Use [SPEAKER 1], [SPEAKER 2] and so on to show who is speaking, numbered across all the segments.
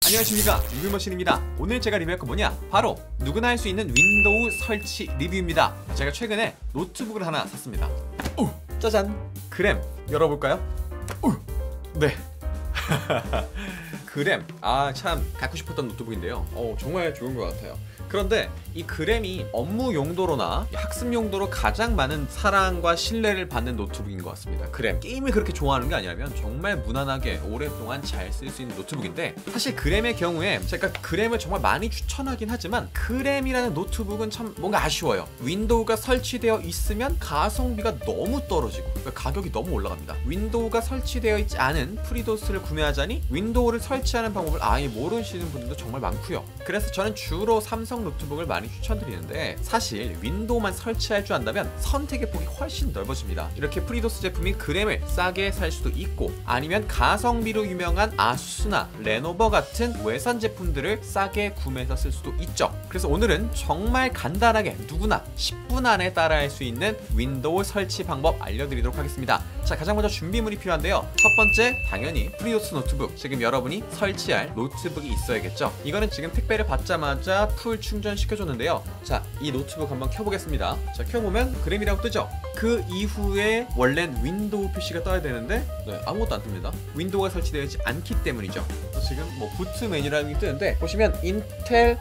[SPEAKER 1] 안녕하십니까, 유비머신입니다. 오늘 제가 리뷰할 거 뭐냐, 바로 누구나 할 수 있는 윈도우 설치 리뷰입니다. 제가 최근에 노트북을 하나 샀습니다. 짜잔! 그램 열어볼까요? 네. 그램, 참 갖고 싶었던 노트북인데요. 정말 좋은 것 같아요. 그런데 이 그램이 업무 용도로나 학습 용도로 가장 많은 사랑과 신뢰를 받는 노트북인 것 같습니다. 그램, 게임을 그렇게 좋아하는 게 아니라면 정말 무난하게 오랫동안 잘 쓸 수 있는 노트북인데, 사실 그램의 경우에 제가 그램을 정말 많이 추천하긴 하지만 그램이라는 노트북은 참 뭔가 아쉬워요. 윈도우가 설치되어 있으면 가성비가 너무 떨어지고 가격이 너무 올라갑니다. 윈도우가 설치되어 있지 않은 프리도스를 구매하자니 윈도우를 설치하는 방법을 아예 모르시는 분들도 정말 많고요. 그래서 저는 주로 삼성 노트북을 많이 추천드리는데, 사실 윈도우만 설치할 줄 안다면 선택의 폭이 훨씬 넓어집니다. 이렇게 프리도스 제품인 그램을 싸게 살 수도 있고, 아니면 가성비로 유명한 아수스나 레노버 같은 외산 제품들을 싸게 구매해서 쓸 수도 있죠. 그래서 오늘은 정말 간단하게 누구나 10분 안에 따라할 수 있는 윈도우 설치 방법 알려드리도록 하겠습니다. 자, 가장 먼저 준비물이 필요한데요. 첫 번째, 당연히 프리도스 노트북, 지금 여러분이 설치할 노트북이 있어야겠죠. 이거는 지금 택배를 받자마자 풀 충전시켜줬는데요. 자, 이 노트북 한번 켜보겠습니다. 자, 켜보면 그램이라고 뜨죠. 그 이후에 원래는 윈도우 표시가 떠야 되는데 아무것도 안 뜹니다. 윈도우가 설치되어 있지 않기 때문이죠. 지금 부트 메뉴라는 게 뜨는데, 보시면 인텔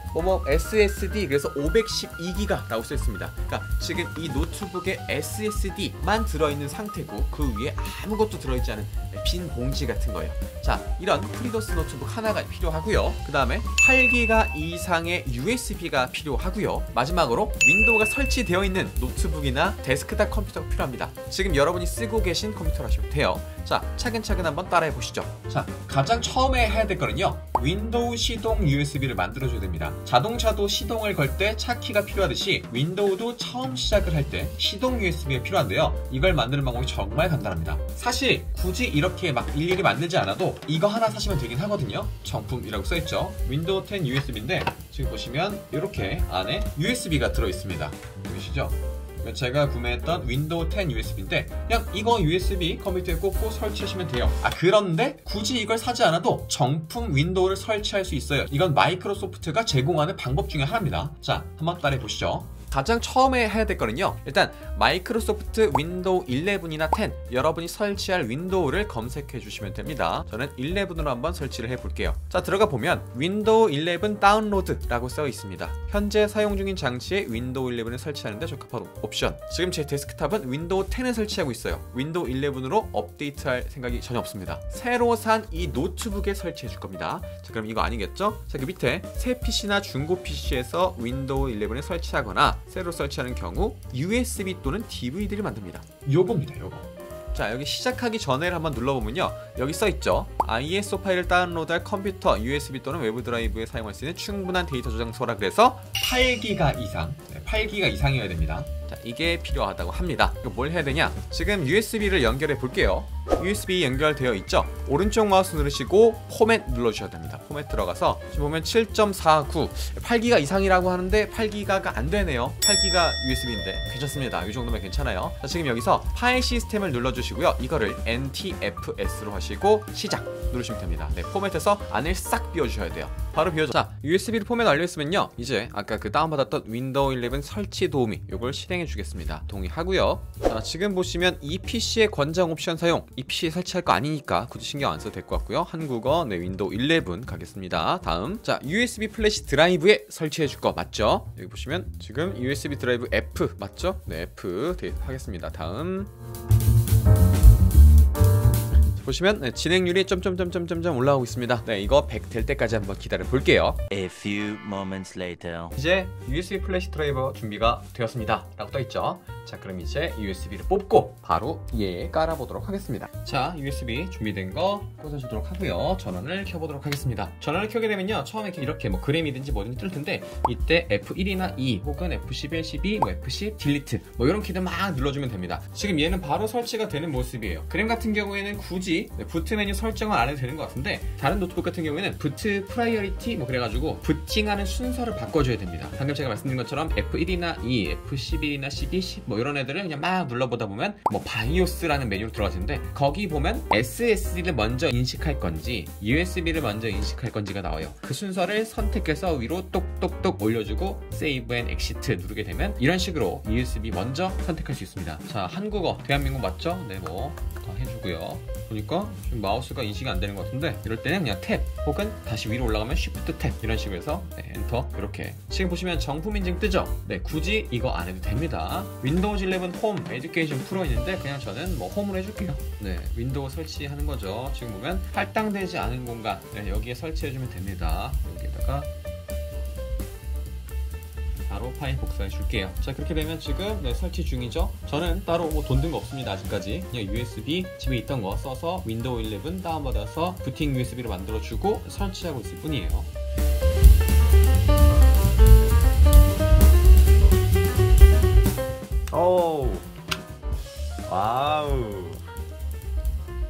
[SPEAKER 1] SSD, 그래서 512기가 라고 써있습니다. 그러니까 지금 이 노트북에 SSD만 들어있는 상태고 그 위에 아무것도 들어있지 않은 빈 봉지 같은 거예요. 자, 이런 프리도스 노트북 하나가 필요하고요. 그 다음에 8기가 이상의 USB가 필요하고요. 마지막으로 윈도우가 설치되어 있는 노트북이나 데스크탑 컴퓨터가 필요합니다. 지금 여러분이 쓰고 계신 컴퓨터로 하시면 돼요. 자, 차근차근 한번 따라해 보시죠. 자, 가장 처음에 해야 될 거는요, 윈도우 시동 USB를 만들어줘야 됩니다. 자동차도 시동을 걸 때 차 키가 필요하듯이 윈도우도 처음 시작을 할 때 시동 USB가 필요한데요. 이걸 만드는 방법이 정말 간단합니다. 사실 굳이 이렇게 막 일일이 만들지 않아도 이거 하나 사시면 되긴 하거든요. 정품이라고 써있죠. 윈도우 10 USB인데 지금 보시면 이렇게 안에 USB가 들어있습니다. 보이시죠? 제가 구매했던 윈도우 10 USB인데 그냥 이거 USB 컴퓨터에 꽂고 설치하시면 돼요. 그런데 굳이 이걸 사지 않아도 정품 윈도우를 설치할 수 있어요. 이건 마이크로소프트가 제공하는 방법 중에 하나입니다. 자, 한번 따라해 보시죠. 가장 처음에 해야 될 거는요, 일단 마이크로소프트 윈도우 11이나 10, 여러분이 설치할 윈도우를 검색해 주시면 됩니다. 저는 11으로 한번 설치를 해 볼게요. 자, 들어가 보면 윈도우 11 다운로드라고 써 있습니다. 현재 사용 중인 장치에 윈도우 11을 설치하는데 적합한 옵션. 지금 제 데스크탑은 윈도우 10을 설치하고 있어요. 윈도우 11으로 업데이트할 생각이 전혀 없습니다. 새로 산 이 노트북에 설치해 줄 겁니다. 자, 그럼 이거 아니겠죠? 자, 그 밑에 새 PC나 중고 PC에서 윈도우 11을 설치하거나 새로 설치하는 경우 USB 또는 DVD를 만듭니다. 요겁니다, 요거. 자, 여기 시작하기 전에를 한번 눌러보면요, 여기 써있죠. ISO 파일을 다운로드할 컴퓨터, USB 또는 외부 드라이브에 사용할 수 있는 충분한 데이터 저장소라, 그래서 8기가 이상, 8기가 이상이어야 됩니다. 자, 이게 필요하다고 합니다. 이거 뭘 해야 되냐? 지금 USB를 연결해 볼게요. USB 연결되어 있죠? 오른쪽 마우스 누르시고 포맷 눌러주셔야 됩니다. 포맷 들어가서 지금 보면 7.49, 8기가 이상이라고 하는데 8기가가 안 되네요. 8기가 USB인데 괜찮습니다. 이 정도면 괜찮아요. 자, 지금 여기서 파일 시스템을 눌러주시고요. 이거를 NTFS로 하시고 시작 누르시면 됩니다. 네, 포맷해서 안을 싹 비워주셔야 돼요. 바로 비워져. 자, USB를 포맷 완료했으면요, 이제 아까 그 다운받았던 윈도우 11 설치 도우미, 요걸 실행해 주겠습니다. 동의하고요. 자, 지금 보시면 이 PC의 권장 옵션 사용, 이 PC에 설치할 거 아니니까 굳이 신경 안 써도 될 것 같고요. 한국어, 네, 윈도우 11 가겠습니다. 다음, 자, USB 플래시 드라이브에 설치해 줄 거 맞죠? 여기 보시면 지금 USB 드라이브 F 맞죠? 네, F 하겠습니다. 다음, 보시면 진행률이 점점점점점 올라가고 있습니다. 네, 이거 100 될 때까지 한번 기다려 볼게요.
[SPEAKER 2] A few moments later.
[SPEAKER 1] 이제 USB 플래시 드라이버 준비가 되었습니다 라고 떠있죠. 자, 그럼 이제 USB를 뽑고 바로 얘에 깔아보도록 하겠습니다. 자, USB 준비된 거 꽂아주도록 하고요. 전원을 켜보도록 하겠습니다. 전원을 켜게 되면요, 처음에 이렇게 그램이든지 뭐든지 뜰 텐데, 이때 F1이나 2 혹은 F11, 12, F10, 딜리트 이런 키들 막 눌러주면 됩니다. 지금 얘는 바로 설치가 되는 모습이에요. 그램 같은 경우에는 굳이 굳이 부트 메뉴 설정은 안 해도 되는 것 같은데 다른 노트북 같은 경우에는 부트 프라이어리티 뭐 그래가지고 부팅하는 순서를 바꿔줘야 됩니다. 방금 제가 말씀드린 것처럼 F1이나 E, F11이나 CD, 10 뭐 이런 애들을 그냥 막 눌러보다 보면 뭐 바이오스라는 메뉴로 들어가시는데 거기 보면 SSD를 먼저 인식할 건지 USB를 먼저 인식할 건지가 나와요. 그 순서를 선택해서 위로 똑똑똑 올려주고 Save and Exit 누르게 되면 이런 식으로 USB 먼저 선택할 수 있습니다. 자, 한국어 대한민국 맞죠? 네, 뭐 다 해주고요. 보니까 지금 마우스가 인식이 안 되는 것 같은데 이럴 때는 그냥 탭 혹은 다시 위로 올라가면 Shift 탭 이런 식으로 해서 엔터 이렇게. 지금 보시면 정품 인증 뜨죠? 네, 굳이 이거 안 해도 됩니다. 윈도우즈 11 홈 에듀케이션 프로 있는데 그냥 저는 뭐 홈으로 해줄게요. 네, 윈도우 설치하는 거죠. 지금 보면 할당되지 않은 공간 여기에 설치해주면 됩니다. 여기에다가 바로 파일 복사해 줄게요. 자, 그렇게 되면 지금 설치 중이죠. 저는 따로 뭐 돈 든 거 없습니다. 아직까지 그냥 USB 집에 있던 거 써서 윈도우 11 다운받아서 부팅 USB로 만들어주고 설치하고 있을 뿐이에요. 오, 와우,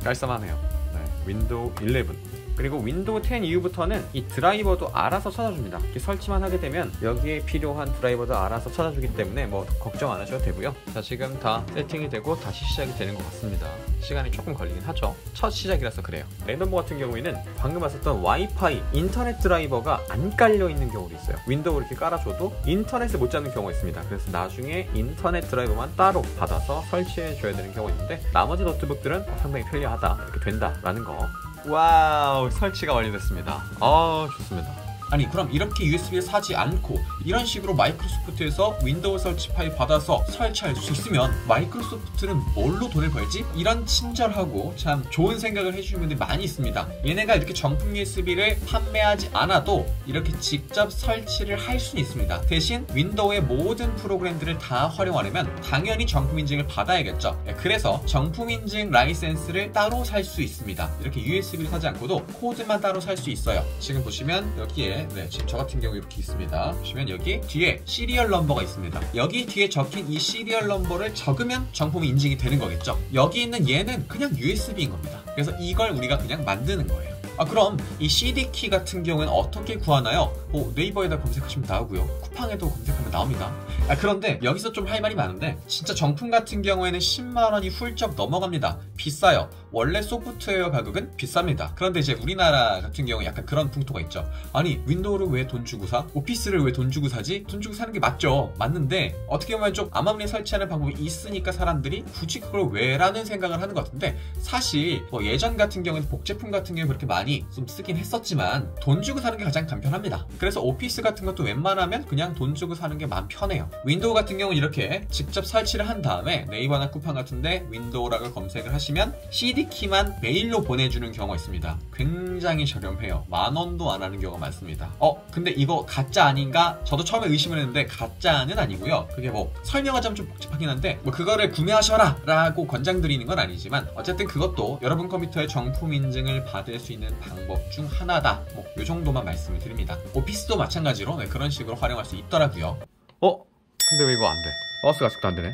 [SPEAKER 1] 깔쌈하네요. 네, 윈도우 11. 그리고 윈도우 10 이후부터는 이 드라이버도 알아서 찾아줍니다. 이렇게 설치만 하게 되면 여기에 필요한 드라이버도 알아서 찾아주기 때문에 뭐 걱정 안 하셔도 되고요. 자, 지금 다 세팅이 되고 다시 시작이 되는 것 같습니다. 시간이 조금 걸리긴 하죠. 첫 시작이라서 그래요. 레노버 같은 경우에는 방금 봤었던 와이파이 인터넷 드라이버가 안 깔려 있는 경우도 있어요. 윈도우 이렇게 깔아줘도 인터넷을 못 잡는 경우가 있습니다. 그래서 나중에 인터넷 드라이버만 따로 받아서 설치해 줘야 되는 경우가 있는데 나머지 노트북들은 상당히 편리하다, 이렇게 된다라는 거. 와우, 설치가 완료됐습니다. 좋습니다. 아니, 그럼 이렇게 USB를 사지 않고 이런 식으로 마이크로소프트에서 윈도우 설치 파일 받아서 설치할 수 있으면 마이크로소프트는 뭘로 돈을 벌지? 이런 친절하고 참 좋은 생각을 해주시는 분들이 많이 있습니다. 얘네가 이렇게 정품 USB를 판매하지 않아도 이렇게 직접 설치를 할 수는 있습니다. 대신 윈도우의 모든 프로그램들을 다 활용하려면 당연히 정품 인증을 받아야겠죠. 그래서 정품 인증 라이센스를 따로 살 수 있습니다. 이렇게 USB를 사지 않고도 코드만 따로 살 수 있어요. 지금 보시면 여기에 지금 저 같은 경우 이렇게 있습니다. 보시면 여기 뒤에 시리얼 넘버가 있습니다. 여기 뒤에 적힌 이 시리얼 넘버를 적으면 정품이 인증이 되는 거겠죠. 여기 있는 얘는 그냥 USB인 겁니다. 그래서 이걸 우리가 그냥 만드는 거예요. 그럼 이 CD키 같은 경우는 어떻게 구하나요? 네이버에다 검색하시면 나오고요. 쿠팡에도 검색하면 나옵니다. 그런데 여기서 좀 할 말이 많은데 진짜 정품 같은 경우에는 10만원이 훌쩍 넘어갑니다. 비싸요. 원래 소프트웨어 가격은 비쌉니다. 그런데 이제 우리나라 같은 경우 약간 그런 풍토가 있죠. 아니, 윈도우를 왜 돈 주고 사? 오피스를 왜 돈 주고 사지? 돈 주고 사는 게 맞죠. 맞는데 어떻게 보면 좀 암암리에 설치하는 방법이 있으니까 사람들이 굳이 그걸 왜? 라는 생각을 하는 것 같은데 사실 뭐 예전 같은 경우는 복제품 같은 경우에 그렇게 많이 좀 쓰긴 했었지만 돈 주고 사는 게 가장 간편합니다. 그래서 오피스 같은 것도 웬만하면 그냥 돈 주고 사는 게 마음 편해요. 윈도우 같은 경우는 이렇게 직접 설치를 한 다음에 네이버나 쿠팡 같은데 윈도우라고 검색을 하시면 CD키만 메일로 보내주는 경우가 있습니다. 굉장히 저렴해요. 10,000원도 안 하는 경우가 많습니다. 근데 이거 가짜 아닌가? 저도 처음에 의심을 했는데 가짜는 아니고요. 그게 뭐 설명하자면 좀 복잡하긴 한데 뭐 그거를 구매하셔라 라고 권장드리는 건 아니지만 어쨌든 그것도 여러분 컴퓨터의 정품 인증을 받을 수 있는 방법 중 하나다. 뭐 요 정도만 말씀을 드립니다. 오피스도 마찬가지로 그런 식으로 활용할 수 있더라고요. 근데 왜 이거 안 돼? 마우스가 아직도 안 되네.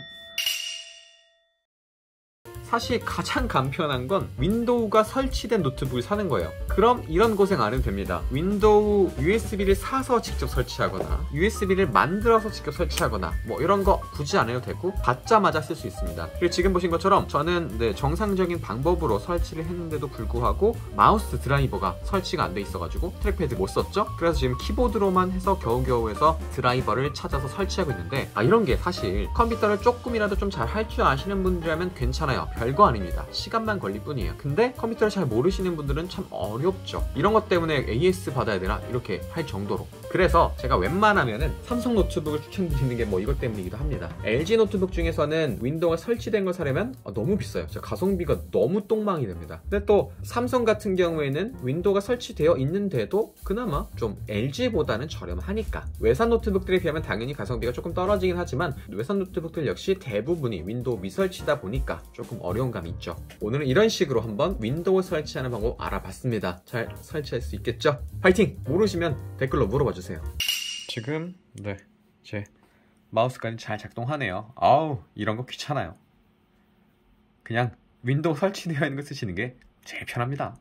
[SPEAKER 1] 사실 가장 간편한 건 윈도우가 설치된 노트북을 사는 거예요. 그럼 이런 고생 안 해도 됩니다. 윈도우 USB를 사서 직접 설치하거나 USB를 만들어서 직접 설치하거나 뭐 이런 거 굳이 안 해도 되고 받자마자 쓸 수 있습니다. 그리고 지금 보신 것처럼 저는 정상적인 방법으로 설치를 했는데도 불구하고 마우스 드라이버가 설치가 안 돼 있어가지고 트랙패드 못 썼죠? 그래서 지금 키보드로만 해서 겨우겨우 해서 드라이버를 찾아서 설치하고 있는데 이런 게 사실 컴퓨터를 조금이라도 좀 잘 할 줄 아시는 분들이라면 괜찮아요. 별거 아닙니다. 시간만 걸릴 뿐이에요. 근데 컴퓨터를 잘 모르시는 분들은 참 어렵죠. 이런 것 때문에 AS 받아야 되나? 이렇게 할 정도로. 그래서 제가 웬만하면은 삼성 노트북을 추천드리는 게 뭐 이것 때문이기도 합니다. LG 노트북 중에서는 윈도우가 설치된 걸 사려면 너무 비싸요. 가성비가 너무 똥망이 됩니다. 근데 또 삼성 같은 경우에는 윈도우가 설치되어 있는데도 그나마 좀 LG보다는 저렴하니까 외산 노트북들에 비하면 당연히 가성비가 조금 떨어지긴 하지만 외산 노트북들 역시 대부분이 윈도우 미설치다 보니까 조금 어려운 감이 있죠. 오늘은 이런 식으로 한번 윈도우 설치하는 방법 알아봤습니다. 잘 설치할 수 있겠죠? 파이팅! 모르시면 댓글로 물어봐 주세요. 지금 제 마우스까지 잘 작동하네요. 이런 거 귀찮아요. 그냥 윈도우 설치되어 있는 거 쓰시는 게 제일 편합니다.